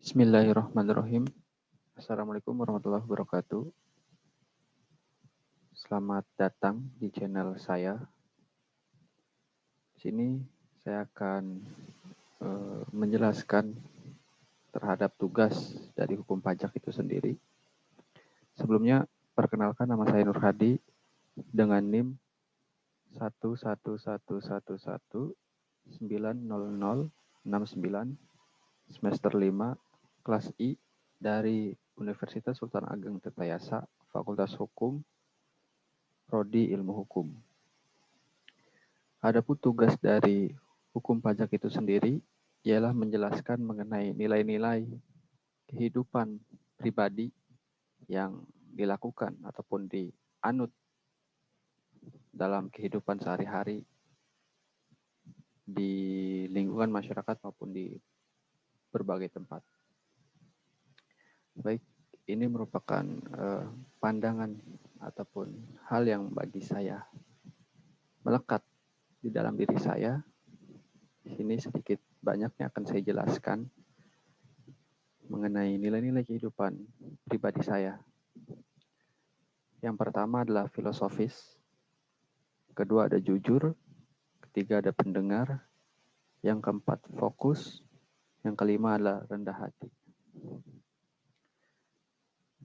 Bismillahirrahmanirrahim. Assalamualaikum warahmatullahi wabarakatuh. Selamat datang di channel saya. Di sini saya akan menjelaskan terhadap tugas dari hukum pajak itu sendiri. Sebelumnya, perkenalkan nama saya Nur Hadi dengan NIM 11111900069 semester 5 kelas I dari Universitas Sultan Ageng Tirtayasa, Fakultas Hukum, Prodi Ilmu Hukum. Adapun tugas dari hukum pajak itu sendiri ialah menjelaskan mengenai nilai-nilai kehidupan pribadi yang dilakukan ataupun dianut dalam kehidupan sehari-hari di lingkungan masyarakat maupun di berbagai tempat. Baik, ini merupakan pandangan ataupun hal yang bagi saya melekat di dalam diri saya. Di sini sedikit banyaknya akan saya jelaskan mengenai nilai-nilai kehidupan pribadi saya. Yang pertama adalah filosofis, kedua ada jujur, ketiga ada pendengar, yang keempat fokus, yang kelima adalah rendah hati.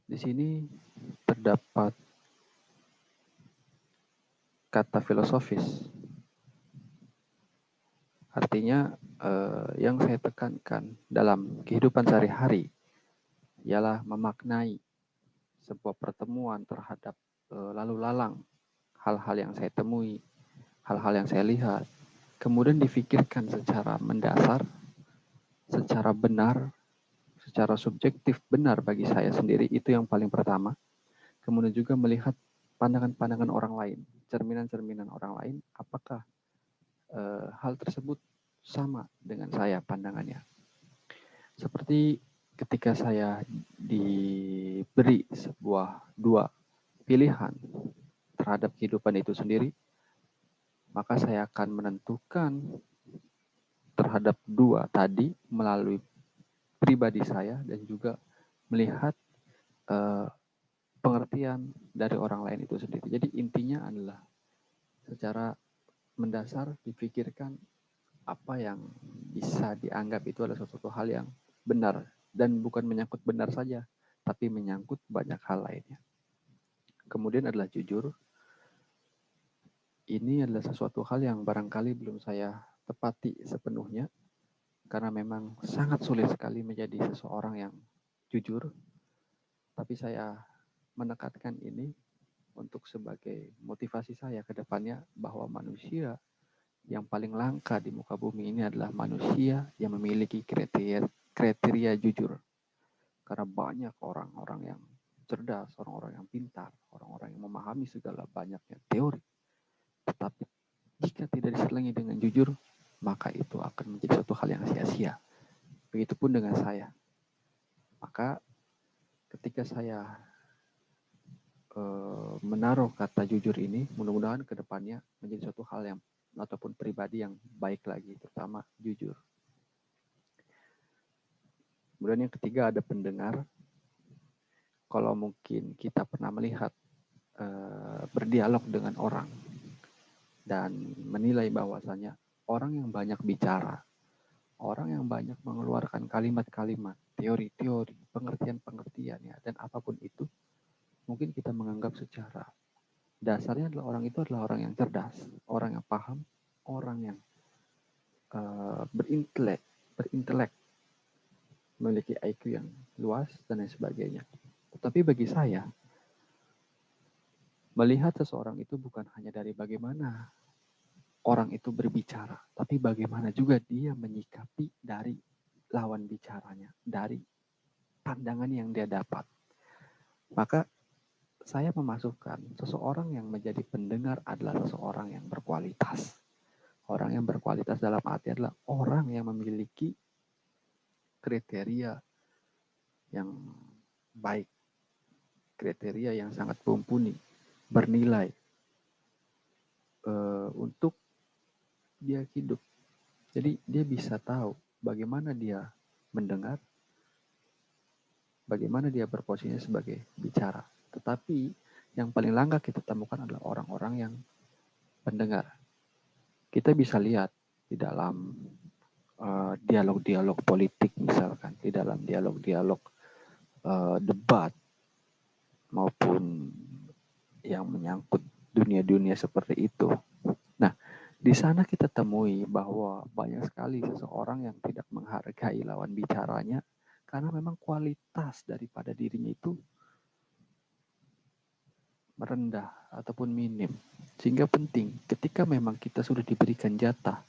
Di sini terdapat kata filosofis. Artinya yang saya tekankan dalam kehidupan sehari-hari ialah memaknai sebuah pertemuan terhadap lalu lalang hal-hal yang saya temui, hal-hal yang saya lihat, kemudian difikirkan secara mendasar, secara benar, secara subjektif benar bagi saya sendiri, itu yang paling pertama. Kemudian juga melihat pandangan-pandangan orang lain, cerminan-cerminan orang lain, apakah hal tersebut sama dengan saya pandangannya. Seperti ketika saya diberi dua pilihan terhadap kehidupan itu sendiri, maka saya akan menentukan terhadap dua tadi melalui pribadi saya dan juga melihat pengertian dari orang lain itu sendiri. Jadi intinya adalah secara mendasar dipikirkan apa yang bisa dianggap itu adalah suatu hal yang benar dan bukan menyangkut benar saja, tapi menyangkut banyak hal lainnya. Kemudian adalah jujur. Ini adalah sesuatu hal yang barangkali belum saya tepati sepenuhnya, karena memang sangat sulit sekali menjadi seseorang yang jujur. Tapi saya menekankan ini untuk sebagai motivasi saya ke depannya bahwa manusia yang paling langka di muka bumi ini adalah manusia yang memiliki kriteria jujur. Karena banyak orang-orang yang cerdas, orang-orang yang pintar, orang-orang yang memahami segala banyaknya teori. Tetapi jika tidak diselingi dengan jujur, maka itu akan menjadi suatu hal yang sia-sia. Begitupun dengan saya. Maka ketika saya menaruh kata jujur ini, mudah-mudahan ke depannya menjadi suatu hal yang ataupun pribadi yang baik lagi, terutama jujur. Kemudian yang ketiga ada pendengar. Kalau mungkin kita pernah melihat berdialog dengan orang dan menilai bahwasanya orang yang banyak bicara, orang yang banyak mengeluarkan kalimat-kalimat, teori-teori, pengertian-pengertian ya, dan apapun itu, mungkin kita menganggap secara dasarnya adalah orang itu adalah orang yang cerdas, orang yang paham, orang yang berintelek, memiliki IQ yang luas dan lain sebagainya. Tetapi bagi saya, melihat seseorang itu bukan hanya dari bagaimana orang itu berbicara, tapi bagaimana juga dia menyikapi dari lawan bicaranya, dari pandangan yang dia dapat. Maka saya memasukkan seseorang yang menjadi pendengar adalah seseorang yang berkualitas. Orang yang berkualitas dalam arti adalah orang yang memiliki kriteria yang baik, kriteria yang sangat mumpuni, bernilai untuk dia hidup. Jadi dia bisa tahu bagaimana dia mendengar, bagaimana dia berposisi sebagai bicara. Tetapi yang paling langka kita temukan adalah orang-orang yang pendengar. Kita bisa lihat di dalam dialog-dialog politik misalkan, di dalam dialog-dialog debat maupun yang menyangkut dunia-dunia seperti itu. Nah, di sana kita temui bahwa banyak sekali seseorang yang tidak menghargai lawan bicaranya karena memang kualitas daripada dirinya itu rendah ataupun minim. Sehingga penting ketika memang kita sudah diberikan jatah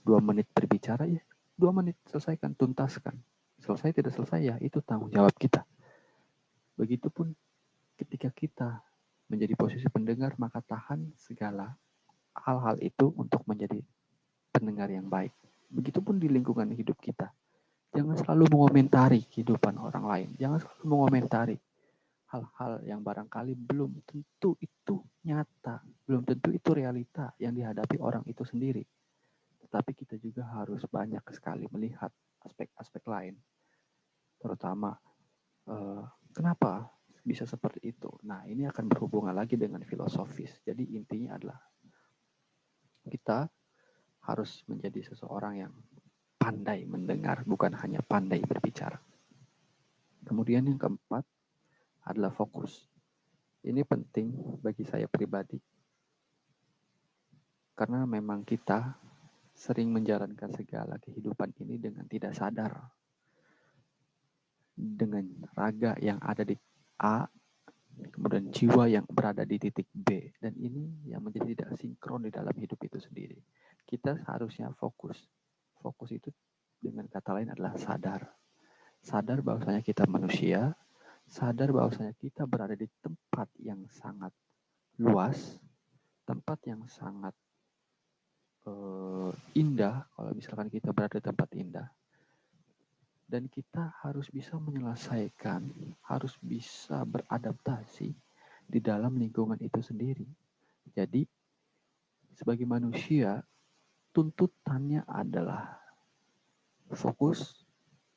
2 menit berbicara, ya 2 menit selesaikan, tuntaskan. Selesai tidak selesai ya itu tanggung jawab kita. Begitupun ketika kita menjadi posisi pendengar, maka tahan segala hal-hal itu untuk menjadi pendengar yang baik. Begitupun di lingkungan hidup kita. Jangan selalu mengomentari kehidupan orang lain. Jangan selalu mengomentari hal-hal yang barangkali belum tentu itu nyata, belum tentu itu realita yang dihadapi orang itu sendiri. Tetapi kita juga harus banyak sekali melihat aspek-aspek lain. Terutama kenapa bisa seperti itu. Nah, ini akan berhubungan lagi dengan filosofis. Jadi intinya adalah kita harus menjadi seseorang yang pandai mendengar, bukan hanya pandai berbicara. Kemudian yang keempat adalah fokus. Ini penting bagi saya pribadi, karena memang kita sering menjalankan segala kehidupan ini dengan tidak sadar. Dengan raga yang ada di A, kemudian jiwa yang berada di titik B. Dan ini yang menjadi tidak sinkron di dalam hidup itu sendiri. Kita harusnya fokus. Fokus itu dengan kata lain adalah sadar. Sadar bahwasanya kita manusia, sadar bahwasanya kita berada di tempat yang sangat luas, tempat yang sangat indah, kalau misalkan kita berada di tempat indah. Dan kita harus bisa menyelesaikan, harus bisa beradaptasi di dalam lingkungan itu sendiri. Jadi, sebagai manusia, tuntutannya adalah fokus,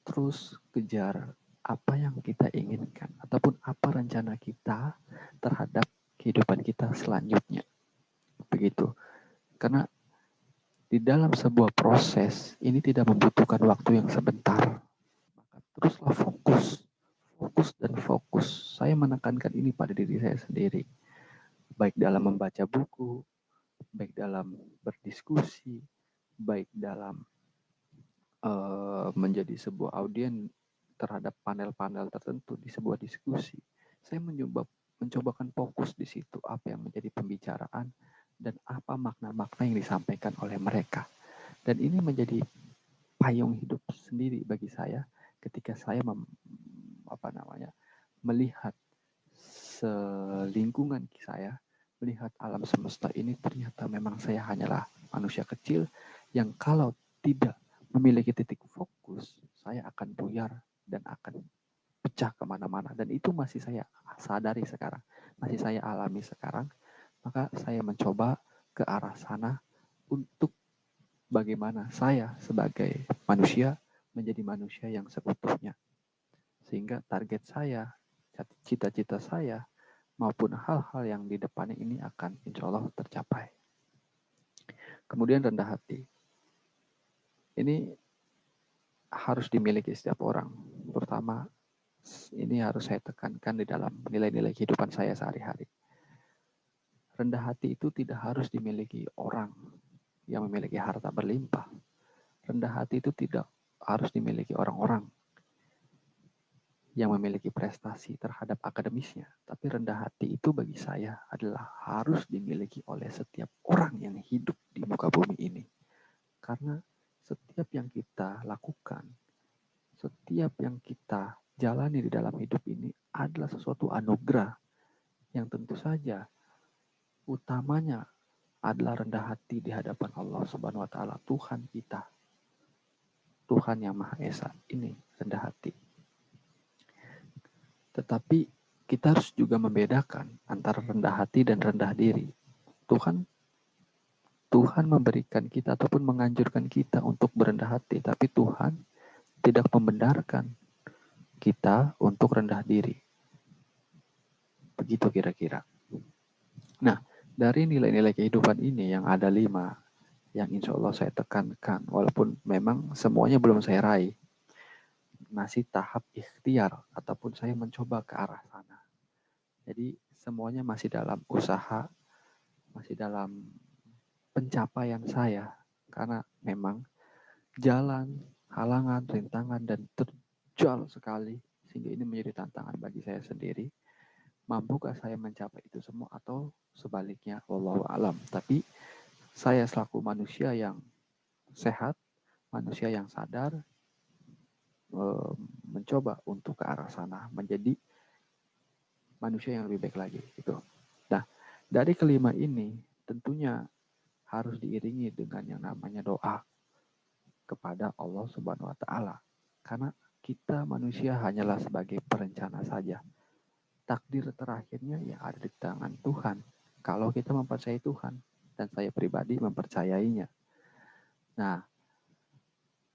terus kejar apa yang kita inginkan, ataupun apa rencana kita terhadap kehidupan kita selanjutnya. Begitu. Karena di dalam sebuah proses, ini tidak membutuhkan waktu yang sebentar. Maka teruslah fokus. Fokus dan fokus. Saya menekankan ini pada diri saya sendiri. Baik dalam membaca buku, baik dalam berdiskusi, baik dalam menjadi sebuah audien terhadap panel-panel tertentu di sebuah diskusi. Saya mencobakan fokus di situ, apa yang menjadi pembicaraan dan apa makna-makna yang disampaikan oleh mereka. Dan ini menjadi payung hidup sendiri bagi saya ketika saya melihat selingkungan saya, melihat alam semesta ini, ternyata memang saya hanyalah manusia kecil yang kalau tidak memiliki titik fokus, saya akan buyar dan akan pecah kemana-mana. Dan itu masih saya sadari sekarang, masih saya alami sekarang. Maka saya mencoba ke arah sana untuk bagaimana saya sebagai manusia menjadi manusia yang seutuhnya. Sehingga target saya, cita-cita saya, maupun hal-hal yang di depannya ini akan insya Allah tercapai. Kemudian rendah hati. Ini harus dimiliki setiap orang. Terutama ini harus saya tekankan di dalam nilai-nilai kehidupan saya sehari-hari. Rendah hati itu tidak harus dimiliki orang yang memiliki harta berlimpah. Rendah hati itu tidak harus dimiliki orang-orang yang memiliki prestasi terhadap akademisnya. Tapi rendah hati itu bagi saya adalah harus dimiliki oleh setiap orang yang hidup di muka bumi ini. Karena setiap yang kita lakukan, setiap yang kita jalani di dalam hidup ini adalah sesuatu anugerah yang tentu saja utamanya adalah rendah hati di hadapan Allah Subhanahu wa taala, Tuhan kita. Tuhan yang Maha Esa ini rendah hati. Tetapi kita harus juga membedakan antara rendah hati dan rendah diri. Tuhan memberikan kita ataupun menganjurkan kita untuk berendah hati, tapi Tuhan tidak membenarkan kita untuk rendah diri. Begitu kira-kira. Nah, dari nilai-nilai kehidupan ini yang ada 5, yang insya Allah saya tekankan, walaupun memang semuanya belum saya raih, masih tahap ikhtiar ataupun saya mencoba ke arah sana. Jadi semuanya masih dalam usaha, masih dalam pencapaian saya, karena memang jalan, halangan, rintangan, dan terjal sekali, sehingga ini menjadi tantangan bagi saya sendiri. Mampukah saya mencapai itu semua atau sebaliknya, wallahu alam. Tapi saya selaku manusia yang sehat, manusia yang sadar, mencoba untuk ke arah sana, menjadi manusia yang lebih baik lagi. Gitu. Nah, dari kelima ini tentunya harus diiringi dengan yang namanya doa kepada Allah Subhanahu wa Ta'ala. Karena kita manusia hanyalah sebagai perencana saja. Takdir terakhirnya ya ada di tangan Tuhan. Kalau kita mempercayai Tuhan, dan saya pribadi mempercayainya. Nah,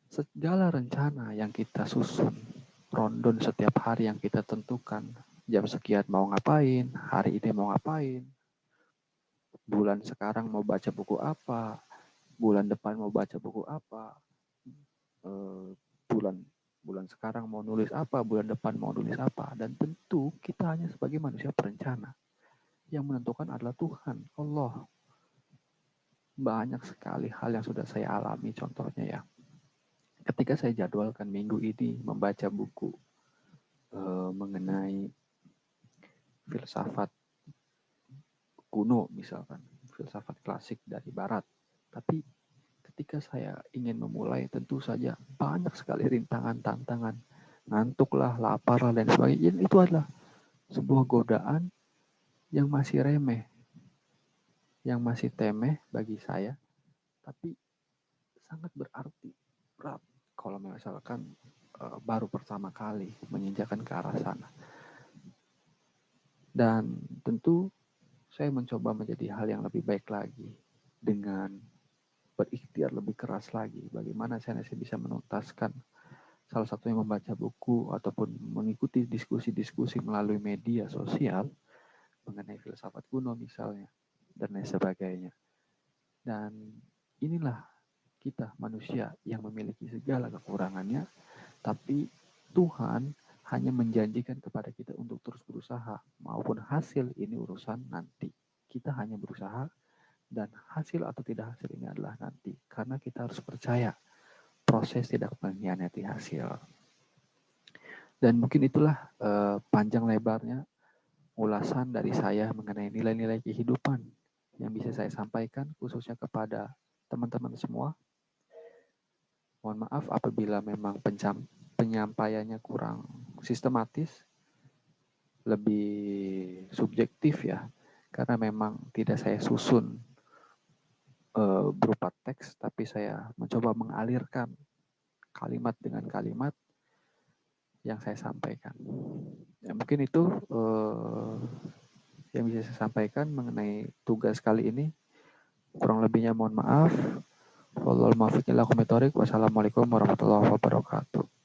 segala rencana yang kita susun, rondon setiap hari yang kita tentukan, jam sekian mau ngapain, hari ini mau ngapain, bulan sekarang mau baca buku apa, bulan depan mau baca buku apa, bulan sekarang mau nulis apa, bulan depan mau nulis apa, dan tentu kita hanya sebagai manusia perencana. Yang menentukan adalah Tuhan, Allah. Banyak sekali hal yang sudah saya alami, contohnya ya. Ketika saya jadwalkan minggu ini membaca buku mengenai filsafat kuno misalkan, filsafat klasik dari barat. Tapi ketika saya ingin memulai, tentu saja banyak sekali rintangan, tantangan, ngantuklah, lapar dan sebagainya. Itu adalah sebuah godaan yang masih remeh, yang masih temeh bagi saya, tapi sangat berarti berat kalau misalkan baru pertama kali menginjakan ke arah sana. Dan tentu saya mencoba menjadi hal yang lebih baik lagi dengan berikhtiar lebih keras lagi. Bagaimana saya bisa menuntaskan, salah satunya membaca buku ataupun mengikuti diskusi-diskusi melalui media sosial mengenai filsafat kuno misalnya dan lain sebagainya. Dan inilah kita manusia yang memiliki segala kekurangannya, tapi Tuhan hanya menjanjikan kepada kita untuk terus berusaha, maupun hasil ini urusan nanti. Kita hanya berusaha, dan hasil atau tidak hasil ini adalah nanti. Karena kita harus percaya, proses tidak mengkhianati hasil. Dan mungkin itulah panjang lebarnya ulasan dari saya mengenai nilai-nilai kehidupan yang bisa saya sampaikan, khususnya kepada teman-teman semua. Mohon maaf apabila memang penyampaiannya kurang sistematis, lebih subjektif ya, karena memang tidak saya susun berupa teks, tapi saya mencoba mengalirkan kalimat dengan kalimat yang saya sampaikan. Ya, mungkin itu yang bisa saya sampaikan mengenai tugas kali ini. Kurang lebihnya mohon maaf. Wassalamualaikum warahmatullahi wabarakatuh.